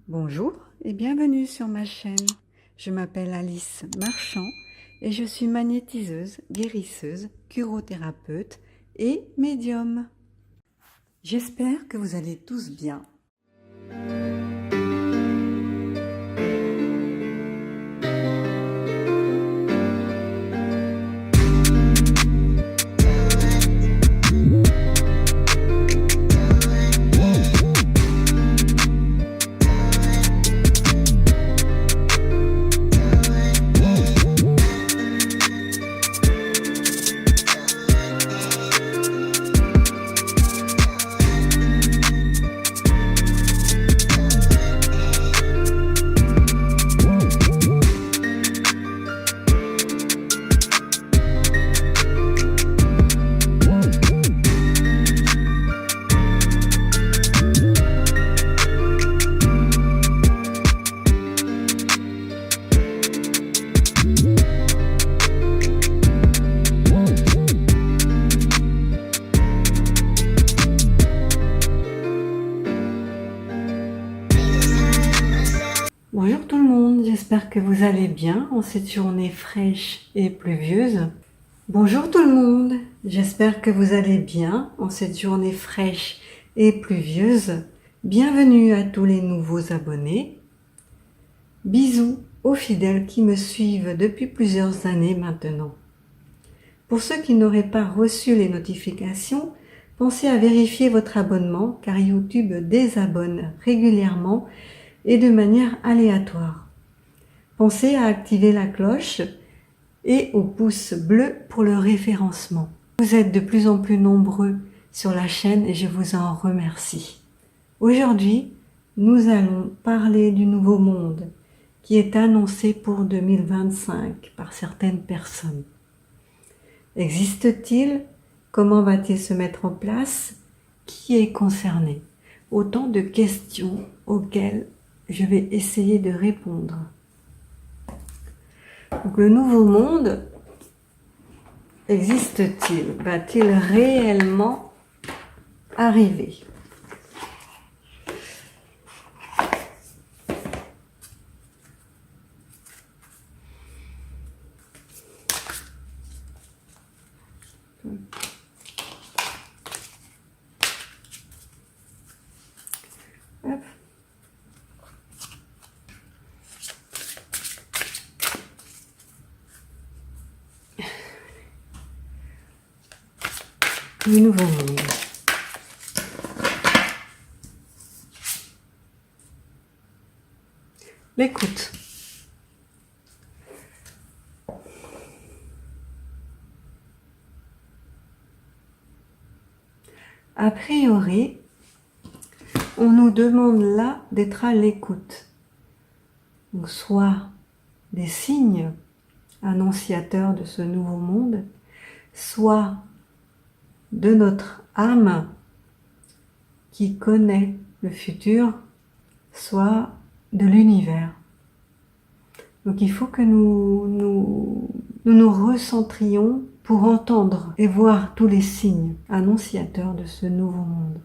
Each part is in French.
Bonjour et bienvenue sur ma chaîne. Je m'appelle Alice Marchand et je suis magnétiseuse, guérisseuse, curothérapeute et médium. J'espère que vous allez tous bien. Bonjour tout le monde, j'espère que vous allez bien en cette journée fraîche et pluvieuse. Bonjour tout le monde, j'espère que vous allez bien en cette journée fraîche et pluvieuse. Bienvenue à tous les nouveaux abonnés. Bisous aux fidèles qui me suivent depuis plusieurs années maintenant. Pour ceux qui n'auraient pas reçu les notifications, pensez à vérifier votre abonnement car YouTube désabonne régulièrement et de manière aléatoire. Pensez à activer la cloche et au pouce bleu pour le référencement. Vous êtes de plus en plus nombreux sur la chaîne et je vous en remercie. Aujourd'hui, nous allons parler du nouveau monde qui est annoncé pour 2025 par certaines personnes. Existe-t-il? Comment va-t-il se mettre en place? Qui est concerné? Autant de questions auxquelles je vais essayer de répondre. Donc, le nouveau monde existe-t-il? Va-t-il réellement arriver? Hop. Le nouveau monde. L'écoute. A priori, on nous demande là d'être à l'écoute. Donc, soit des signes annonciateurs de ce nouveau monde, soit de notre âme qui connaît le futur, soit de l'univers. Donc il faut que nous recentrions pour entendre et voir tous les signes annonciateurs de ce nouveau monde.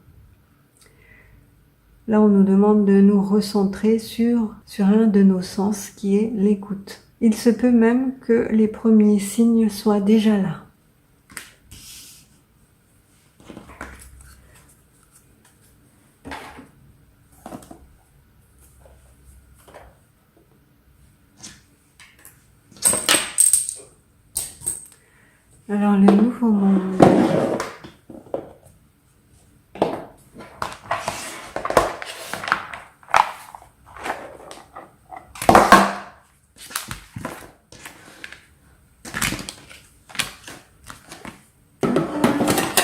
Là, on nous demande de nous recentrer sur un de nos sens qui est l'écoute. Il se peut même que les premiers signes soient déjà là. Alors, le nouveau monde.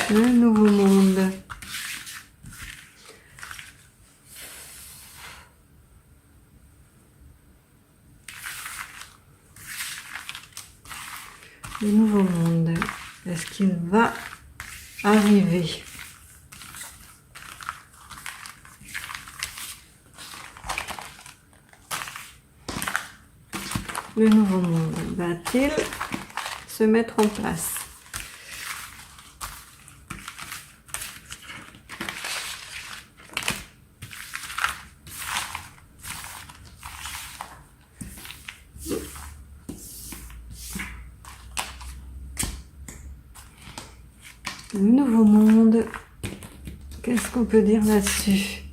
Le nouveau monde. Le nouveau monde. Est-ce qu'il va arriver? Le nouveau monde va-t-il se mettre en place? Le nouveau monde, qu'est-ce qu'on peut dire là-dessus?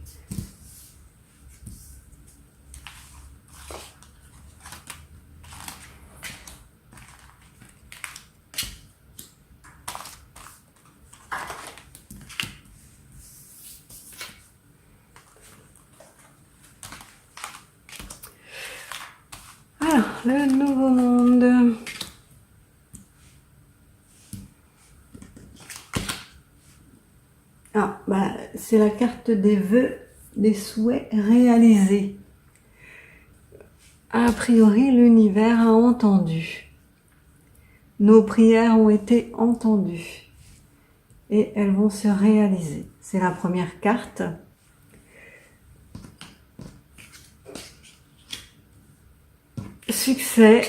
Alors, le nouveau monde. Ah, bah, c'est la carte des vœux, des souhaits réalisés. A priori, l'univers a entendu. Nos prières ont été entendues. Et elles vont se réaliser. C'est la première carte. Succès,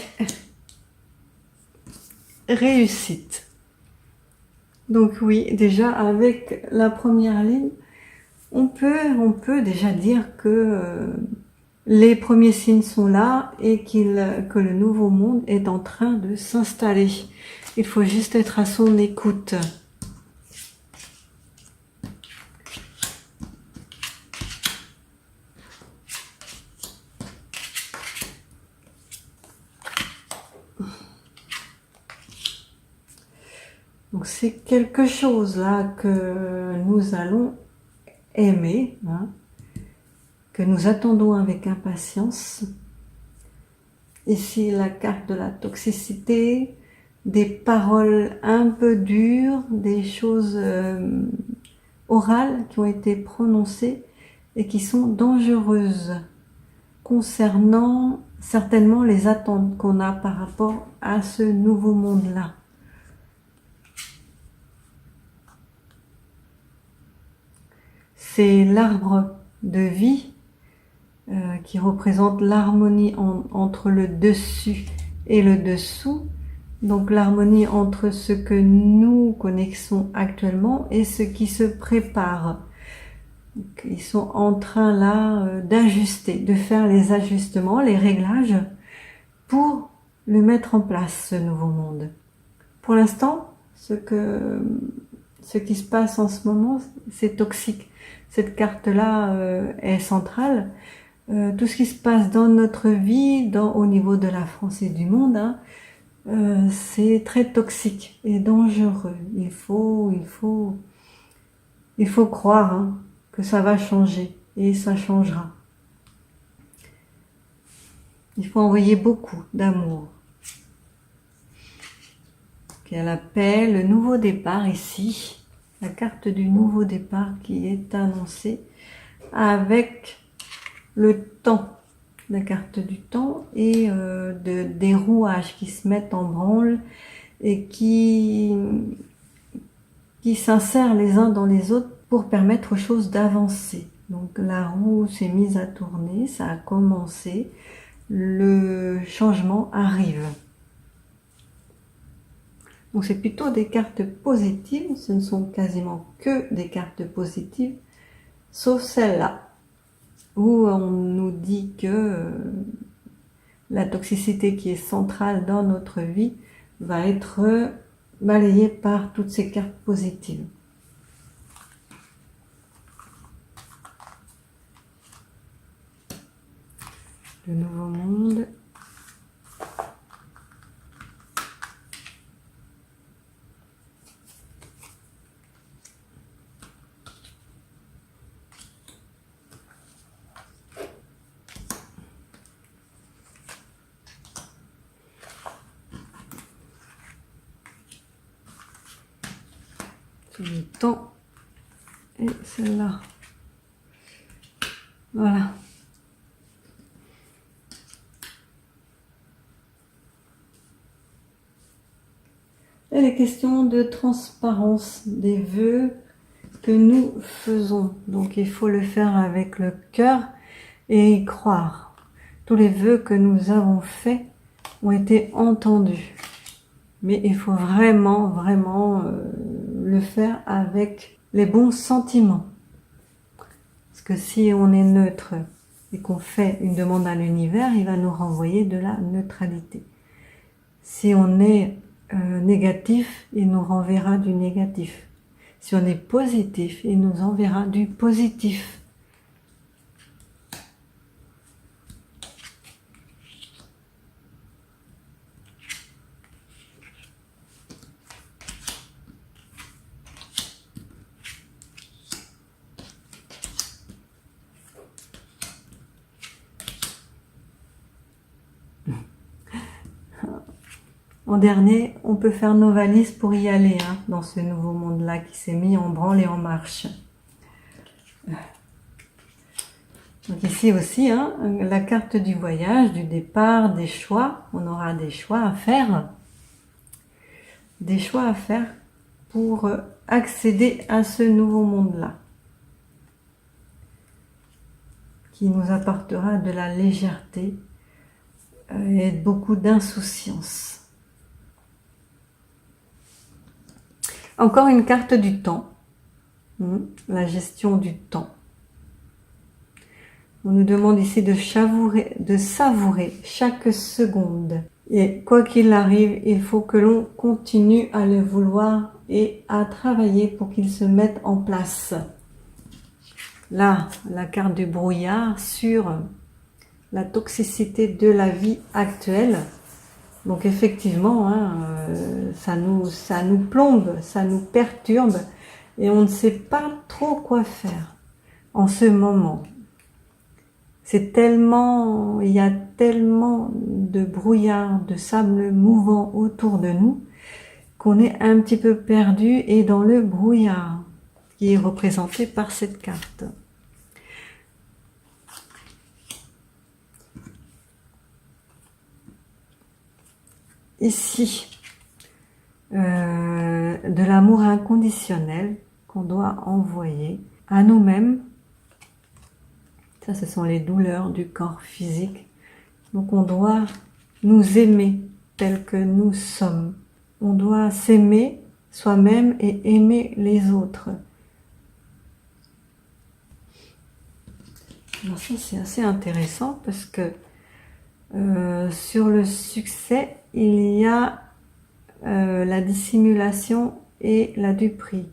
réussite. Donc oui, déjà avec la première ligne, on peut déjà dire que les premiers signes sont là et que le nouveau monde est en train de s'installer. Il faut juste être à son écoute. Donc c'est quelque chose là que nous allons aimer, hein, que nous attendons avec impatience. Ici la carte de la toxicité, des paroles un peu dures, des choses orales qui ont été prononcées et qui sont dangereuses concernant certainement les attentes qu'on a par rapport à ce nouveau monde-là. C'est l'arbre de vie qui représente l'harmonie entre le dessus et le dessous. Donc l'harmonie entre ce que nous connaissons actuellement et ce qui se prépare. Donc, ils sont en train là d'ajuster, de faire les ajustements, les réglages pour le mettre en place, ce nouveau monde. Pour l'instant, ce qui se passe en ce moment, c'est toxique. Cette carte-là est centrale. Tout ce qui se passe dans notre vie, au niveau de la France et du monde, hein, c'est très toxique et dangereux. Il faut croire hein, que ça va changer et ça changera. Il faut envoyer beaucoup d'amour. Il y a la paix, le nouveau départ ici. La carte du nouveau départ qui est annoncée avec le temps, la carte du temps et des rouages qui se mettent en branle et qui s'insèrent les uns dans les autres pour permettre aux choses d'avancer. Donc la roue s'est mise à tourner, ça a commencé, le changement arrive. Donc c'est plutôt des cartes positives, ce ne sont quasiment que des cartes positives, sauf celle-là, où on nous dit que la toxicité qui est centrale dans notre vie va être balayée par toutes ces cartes positives. Le nouveau monde. Le temps et celle-là. Voilà. Et les questions de transparence des vœux que nous faisons. Donc il faut le faire avec le cœur et y croire. Tous les vœux que nous avons faits ont été entendus. Mais il faut vraiment le faire avec les bons sentiments. Parce que si on est neutre et qu'on fait une demande à l'univers, il va nous renvoyer de la neutralité. Si on est négatif, il nous renverra du négatif. Si on est positif, il nous enverra du positif. En dernier, on peut faire nos valises pour y aller, hein, dans ce nouveau monde-là qui s'est mis en branle et en marche. Donc ici aussi, hein, la carte du voyage, du départ, des choix. On aura des choix à faire. Des choix à faire pour accéder à ce nouveau monde-là. Qui nous apportera de la légèreté et beaucoup d'insouciance. Encore une carte du temps, la gestion du temps. On nous demande ici de savourer chaque seconde. Et quoi qu'il arrive, il faut que l'on continue à le vouloir et à travailler pour qu'il se mette en place. Là, la carte du brouillard sur la toxicité de la vie actuelle. Donc effectivement, hein, ça nous plombe, ça nous perturbe et on ne sait pas trop quoi faire en ce moment. Il y a tellement de brouillard, de sable mouvant autour de nous qu'on est un petit peu perdu et dans le brouillard qui est représenté par cette carte. Ici, de l'amour inconditionnel qu'on doit envoyer à nous-mêmes. Ça, ce sont les douleurs du corps physique. Donc, on doit nous aimer tels que nous sommes. On doit s'aimer soi-même et aimer les autres. Alors ça, c'est assez intéressant parce que sur le succès, il y a la dissimulation et la duperie.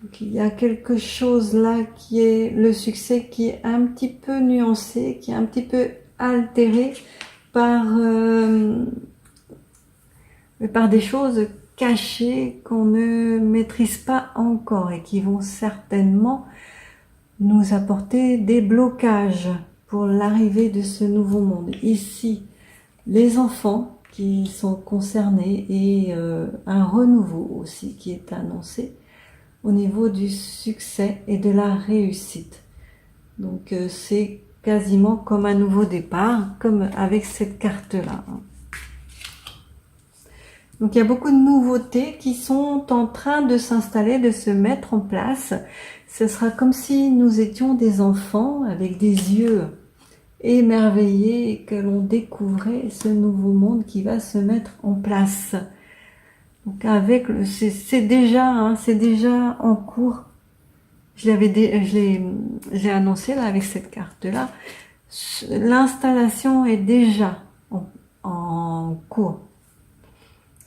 Donc, il y a quelque chose là qui est le succès qui est un petit peu nuancé, qui est un petit peu altéré par des choses cachées qu'on ne maîtrise pas encore et qui vont certainement nous apporter des blocages pour l'arrivée de ce nouveau monde. Ici, les enfants qui sont concernés et un renouveau aussi qui est annoncé au niveau du succès et de la réussite. Donc c'est quasiment comme un nouveau départ, comme avec cette carte-là. Donc il y a beaucoup de nouveautés qui sont en train de s'installer, de se mettre en place. Ce sera comme si nous étions des enfants avec des yeux émerveillés et que l'on découvrait ce nouveau monde qui va se mettre en place. Donc avec c'est déjà en cours. J'ai annoncé là avec cette carte là. L'installation est déjà en cours.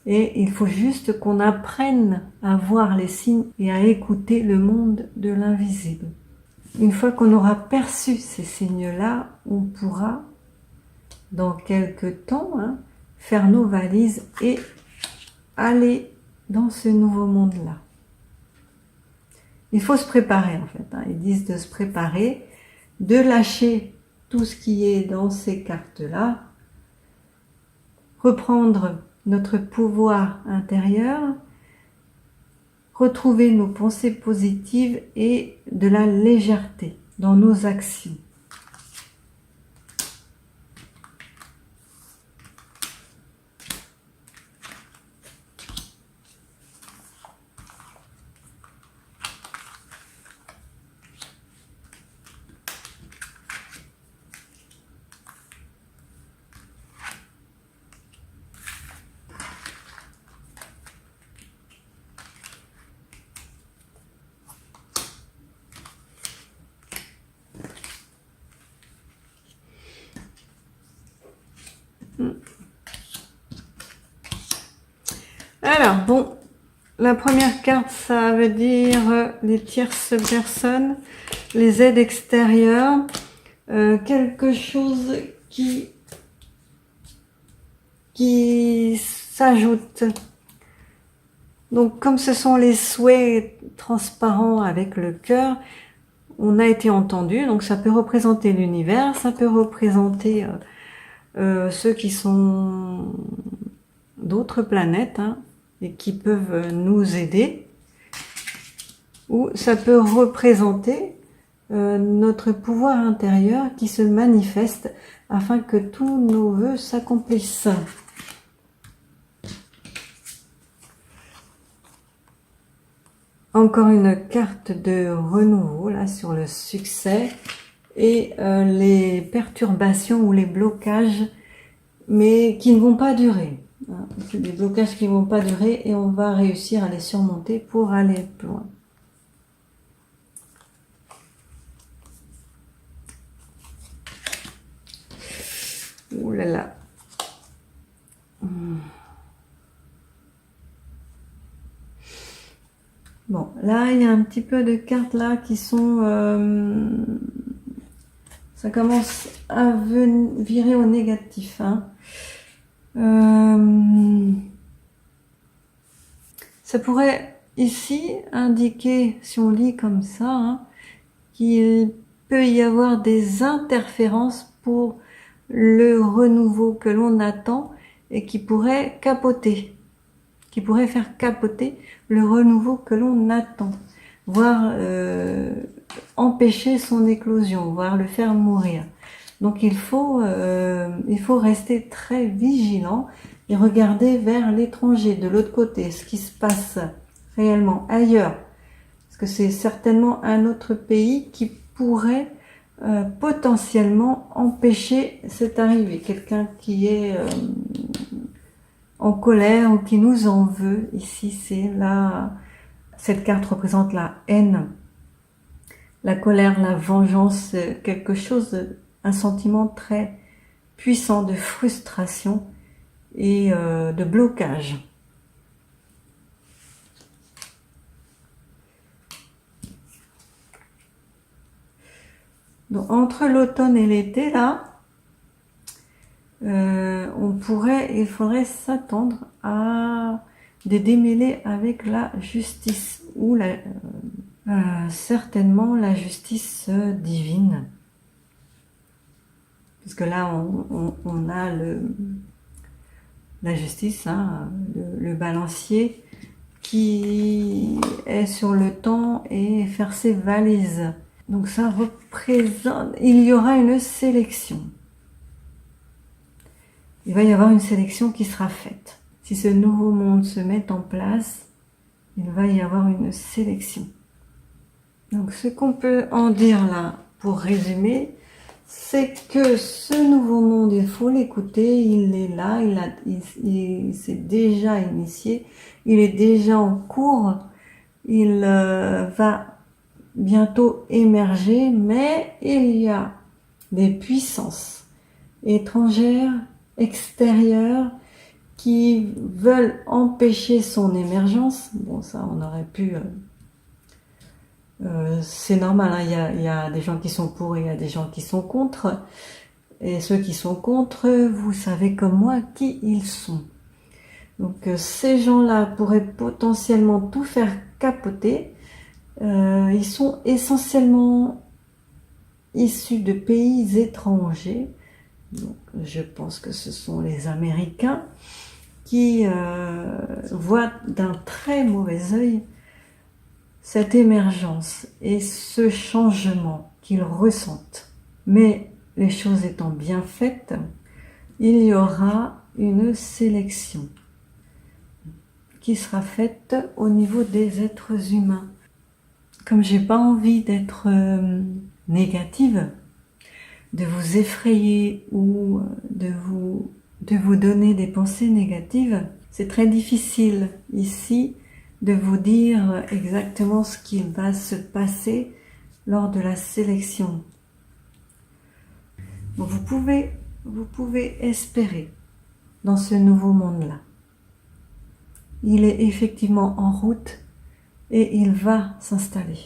Et il faut juste qu'on apprenne à voir les signes et à écouter le monde de l'invisible. Une fois qu'on aura perçu ces signes-là, on pourra, dans quelques temps, faire nos valises et aller dans ce nouveau monde-là. Il faut se préparer en fait. Ils disent de se préparer, de lâcher tout ce qui est dans ces cartes-là, reprendre notre pouvoir intérieur, retrouver nos pensées positives et de la légèreté dans nos actions. Alors, bon, La première carte, ça veut dire les tierces personnes, les aides extérieures, quelque chose qui s'ajoute. Donc comme ce sont les souhaits transparents avec le cœur, on a été entendu, donc ça peut représenter l'univers, ça peut représenter ceux qui sont d'autres planètes hein, et qui peuvent nous aider, ou ça peut représenter notre pouvoir intérieur qui se manifeste afin que tous nos vœux s'accomplissent. Encore une carte de renouveau là sur le succès et les perturbations ou les blocages, mais qui ne vont pas durer. Hein. Des blocages qui ne vont pas durer et on va réussir à les surmonter pour aller plus loin. Ouh là là. Bon, là, il y a un petit peu de cartes là qui sont... ça commence à virer au négatif. Hein. Ça pourrait ici indiquer, si on lit comme ça, hein, qu'il peut y avoir des interférences pour le renouveau que l'on attend et qui pourrait capoter. Qui pourrait faire capoter le renouveau que l'on attend, voire empêcher son éclosion, voire le faire mourir. Donc il faut rester très vigilant et regarder vers l'étranger, de l'autre côté, ce qui se passe réellement ailleurs. Parce que c'est certainement un autre pays qui pourrait potentiellement empêcher cette arrivée. Quelqu'un qui est en colère ou qui nous en veut. Ici, c'est là, cette carte représente la haine, la colère, la vengeance, quelque chose, un sentiment très puissant de frustration et de blocage. Donc, entre l'automne et l'été, là, il faudrait s'attendre à des démêlés avec la justice ou certainement la justice divine, puisque là on a la justice, hein, le balancier qui est sur le temps et faire ses valises. Donc ça représente, il y aura une sélection. Il va y avoir une sélection qui sera faite. Si ce nouveau monde se met en place, il va y avoir une sélection. Donc ce qu'on peut en dire là, pour résumer, c'est que ce nouveau monde, il faut l'écouter, il est là, il s'est déjà initié, il est déjà en cours, il va bientôt émerger, mais il y a des puissances étrangères, extérieures, qui veulent empêcher son émergence. Bon, ça, on aurait pu... c'est normal, hein, il y a des gens qui sont pour et il y a des gens qui sont contre. Et ceux qui sont contre, vous savez comme moi qui ils sont. Donc ces gens-là pourraient potentiellement tout faire capoter. Ils sont essentiellement issus de pays étrangers. Donc, je pense que ce sont les Américains qui voient d'un très mauvais œil cette émergence et ce changement qu'ils ressentent. Mais les choses étant bien faites, il y aura une sélection qui sera faite au niveau des êtres humains. Comme j'ai pas envie d'être négative, de vous effrayer ou de vous donner des pensées négatives, c'est très difficile ici de vous dire exactement ce qui va se passer lors de la sélection. Bon, vous pouvez espérer dans ce nouveau monde-là. il est effectivement en route et il va s'installer.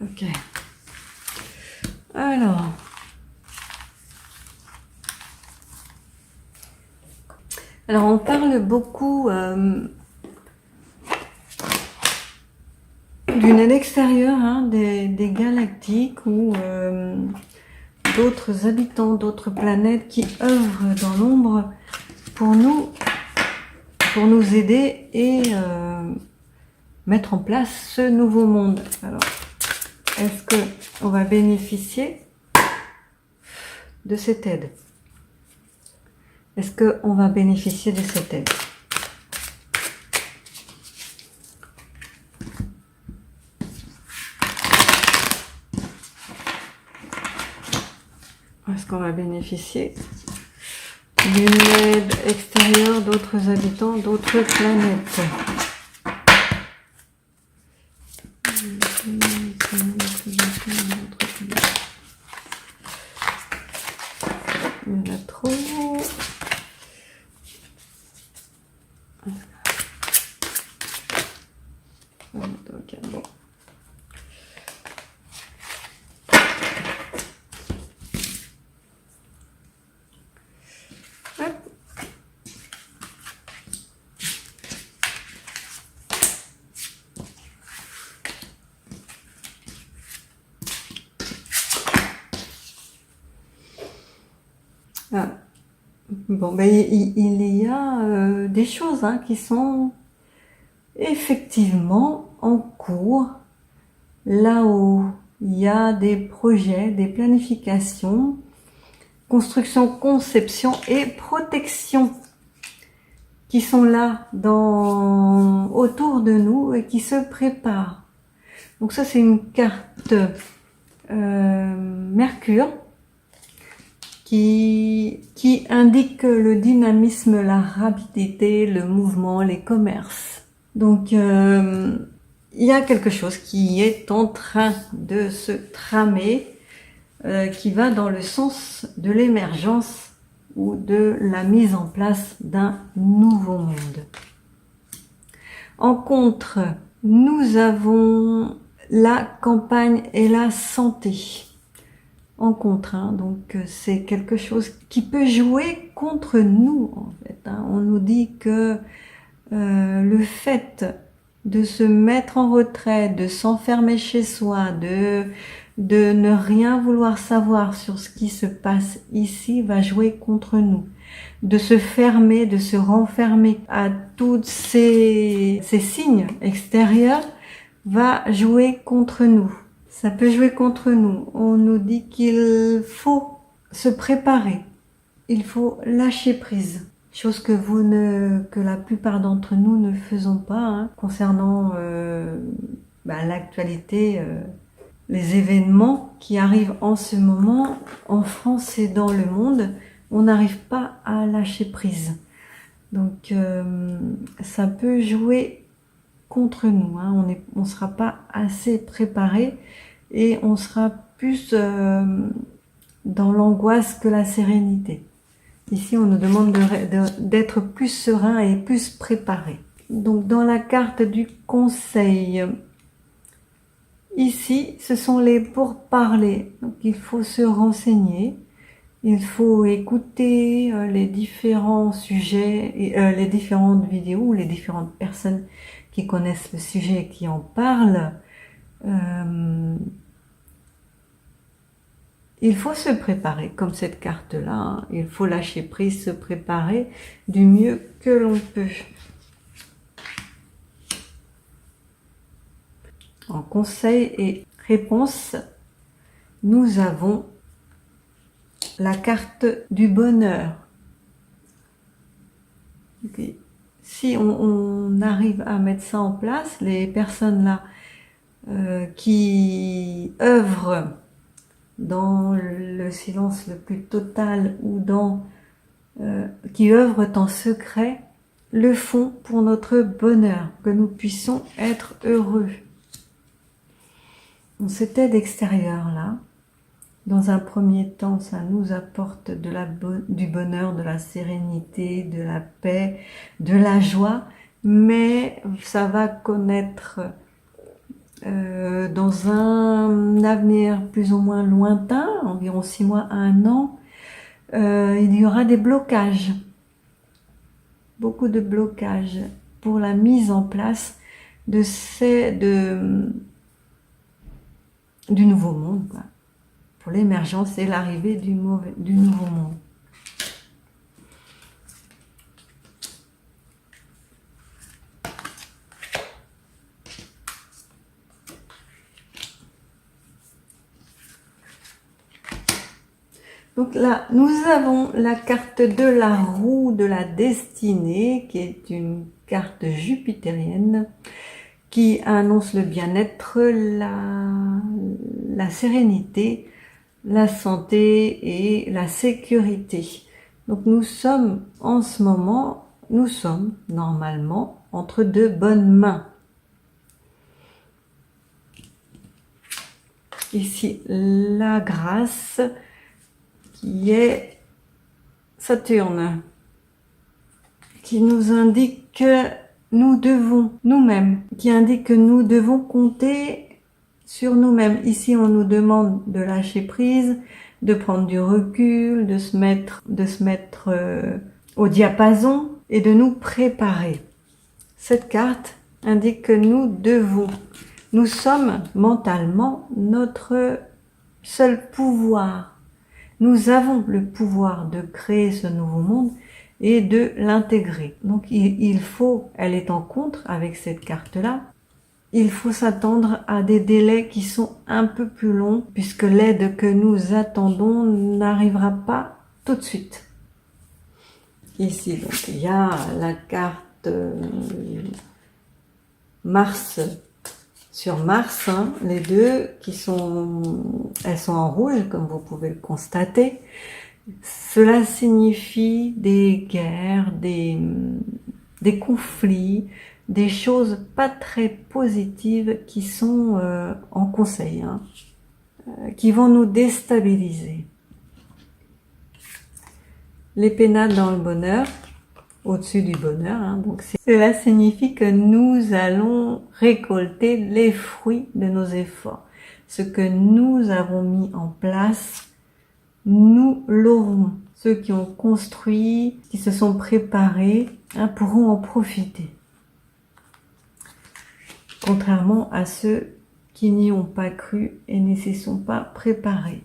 Ok. Alors on parle beaucoup d'une aide extérieure, hein, des galactiques ou d'autres habitants, d'autres planètes qui œuvrent dans l'ombre pour nous aider et mettre en place ce nouveau monde. Alors, est-ce que on va bénéficier de cette aide? Est-ce qu'on va bénéficier de cette aide? Est-ce qu'on va bénéficier d'une aide extérieure d'autres habitants, d'autres planètes? Il y en a trop. Ok, bon. Hop. Ah. Bon, ben, il y a des choses, hein, qui sont effectivement en cours, là où il y a des projets, des planifications, construction, conception et protection qui sont là autour de nous et qui se préparent. Donc ça, c'est une carte Mercure qui indique le dynamisme, la rapidité, le mouvement, les commerces. Donc il y a quelque chose qui est en train de se tramer, qui va dans le sens de l'émergence ou de la mise en place d'un nouveau monde. En contre, nous avons la campagne et la santé. En contre, hein, donc c'est quelque chose qui peut jouer contre nous en fait. Hein. On nous dit que le fait de se mettre en retrait, de s'enfermer chez soi, de ne rien vouloir savoir sur ce qui se passe ici va jouer contre nous. De se fermer, de se renfermer à tous ces signes extérieurs va jouer contre nous. Ça peut jouer contre nous. On nous dit qu'il faut se préparer. Il faut lâcher prise. Chose que que la plupart d'entre nous ne faisons pas, hein, concernant l'actualité, les événements qui arrivent en ce moment en France et dans le monde. On n'arrive pas à lâcher prise. Donc ça peut jouer contre nous. Hein. On sera pas assez préparé et on sera plus dans l'angoisse que la sérénité. Ici, on nous demande d'être plus serein et plus préparé. Donc, dans la carte du conseil, ici, ce sont les pourparlers. Donc, il faut se renseigner. Il faut écouter les différents sujets, et, les différentes vidéos, les différentes personnes qui connaissent le sujet et qui en parlent. Il faut se préparer, comme cette carte-là, hein. Il faut lâcher prise, se préparer du mieux que l'on peut. En conseil et réponse, nous avons la carte du bonheur. Okay. Si on arrive à mettre ça en place, les personnes là qui œuvrent dans le silence le plus total ou qui œuvrent en secret, le font pour notre bonheur, que nous puissions être heureux. Donc, cette aide extérieure là, dans un premier temps, ça nous apporte du bonheur, de la sérénité, de la paix, de la joie, mais ça va connaître dans un avenir plus ou moins lointain, environ 6 mois à 1 an, il y aura des blocages, beaucoup de blocages pour la mise en place du nouveau monde, quoi. Pour l'émergence et l'arrivée du nouveau monde. Donc là, nous avons la carte de la roue de la destinée, qui est une carte jupitérienne, qui annonce le bien-être, la sérénité, la santé et la sécurité. Donc nous sommes en ce moment, nous sommes normalement entre de bonnes mains. Ici, la grâce qui est Saturne, qui nous indique que nous devons nous-mêmes, qui indique que nous devons compter sur nous-mêmes. Ici, on nous demande de lâcher prise, de prendre du recul, de se mettre au diapason et de nous préparer. Cette carte indique que nous sommes mentalement notre seul pouvoir. Nous avons le pouvoir de créer ce nouveau monde et de l'intégrer. Donc elle est en contre avec cette carte-là. Il faut s'attendre à des délais qui sont un peu plus longs puisque l'aide que nous attendons n'arrivera pas tout de suite. Ici, donc, il y a la carte Mars sur Mars, hein, les deux elles sont en rouge comme vous pouvez le constater. Cela signifie des guerres, des conflits, des choses pas très positives qui sont en conseil, hein, qui vont nous déstabiliser. Les pénales dans le bonheur, au-dessus du bonheur, hein, donc cela signifie que nous allons récolter les fruits de nos efforts. Ce que nous avons mis en place, nous l'aurons. Ceux qui ont construit, qui se sont préparés, hein, pourront en profiter. Contrairement à ceux qui n'y ont pas cru et n'y s'y sont pas préparés.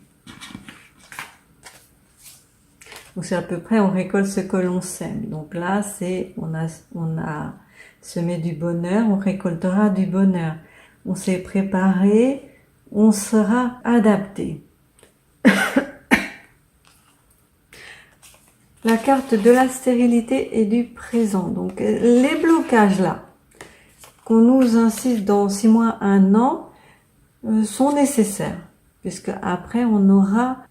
Donc c'est à peu près, on récolte ce que l'on sème. Donc là, on a semé du bonheur, on récoltera du bonheur. On s'est préparé, on sera adapté. La carte de la stérilité et du présent. Donc les blocages là, qu'on nous insiste dans 6 mois, 1 an, sont nécessaires. Puisque après on aura,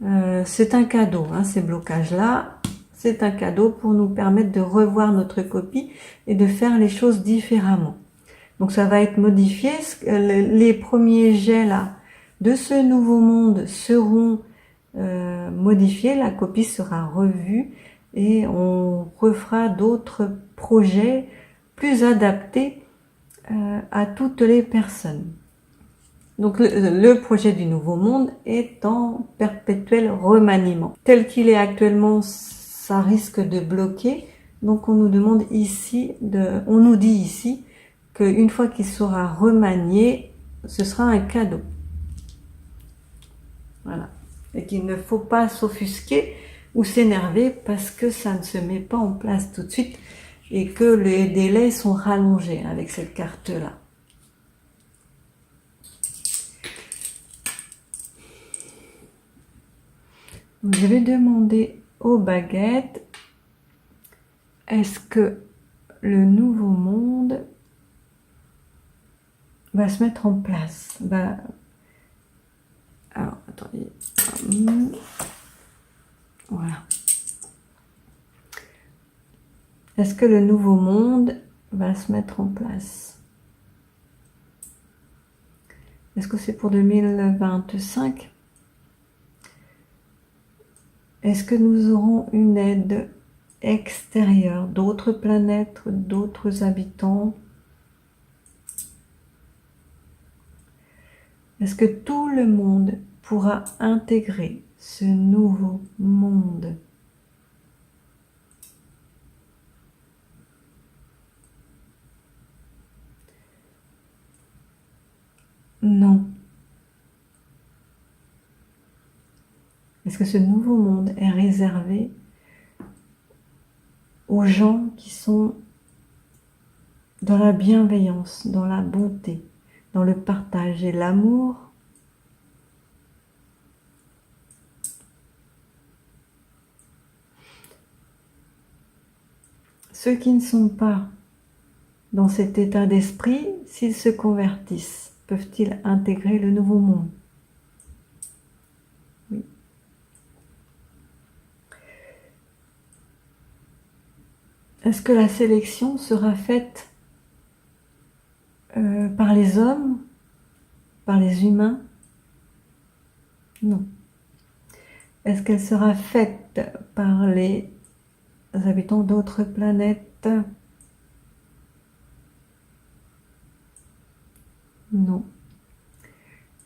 c'est un cadeau, hein, ces blocages-là, c'est un cadeau pour nous permettre de revoir notre copie et de faire les choses différemment. Donc ça va être modifié, les premiers jets là de ce nouveau monde seront modifiés, la copie sera revue et on refera d'autres projets plus adaptés à toutes les personnes. Donc le projet du nouveau monde est en perpétuel remaniement. Tel qu'il est actuellement, ça risque de bloquer. Donc on nous demande ici, on nous dit ici qu'une fois qu'il sera remanié, ce sera un cadeau. Voilà. Et qu'il ne faut pas s'offusquer ou s'énerver parce que ça ne se met pas en place tout de suite et que les délais sont rallongés avec cette carte-là. Je vais demander aux baguettes, est-ce que le nouveau monde va se mettre en place? Alors, attendez. Voilà. Est-ce que le nouveau monde va se mettre en place? Est-ce que c'est pour 2025? Est-ce que nous aurons une aide extérieure, d'autres planètes, d'autres habitants? Est-ce que tout le monde pourra intégrer ce nouveau monde? Non. Est-ce que ce nouveau monde est réservé aux gens qui sont dans la bienveillance, dans la bonté, dans le partage et l'amour? Ceux qui ne sont pas dans cet état d'esprit, s'ils se convertissent, peuvent-ils intégrer le nouveau monde? Oui. Est-ce que la sélection sera faite par les hommes, par les humains? Non. Est-ce qu'elle sera faite par les habitants d'autres planètes? Non.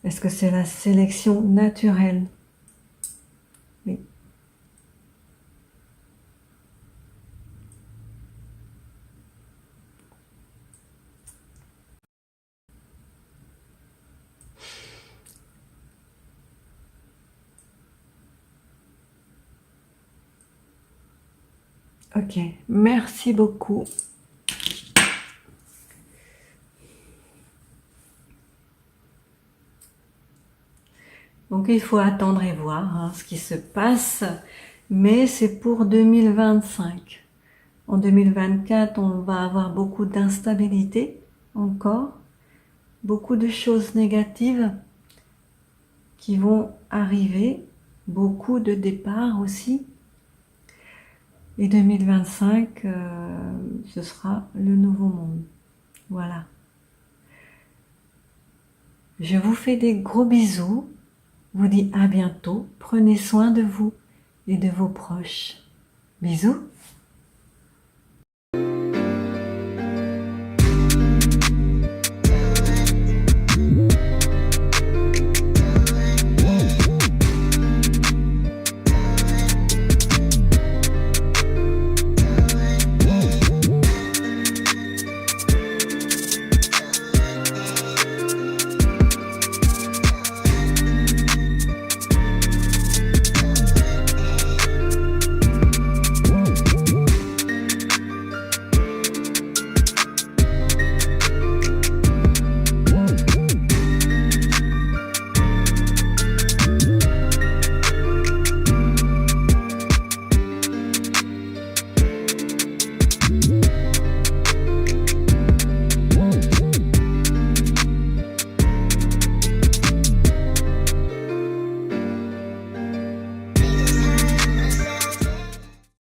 Est-ce que c'est la sélection naturelle? Oui. Ok, merci beaucoup. Donc il faut attendre et voir ce qui se passe, mais c'est pour 2025. En 2024, on va avoir beaucoup d'instabilité encore, beaucoup de choses négatives qui vont arriver, beaucoup de départs aussi. Et 2025, ce sera le nouveau monde. Voilà. Je vous fais des gros bisous. Vous dis à bientôt. Prenez soin de vous et de vos proches. Bisous.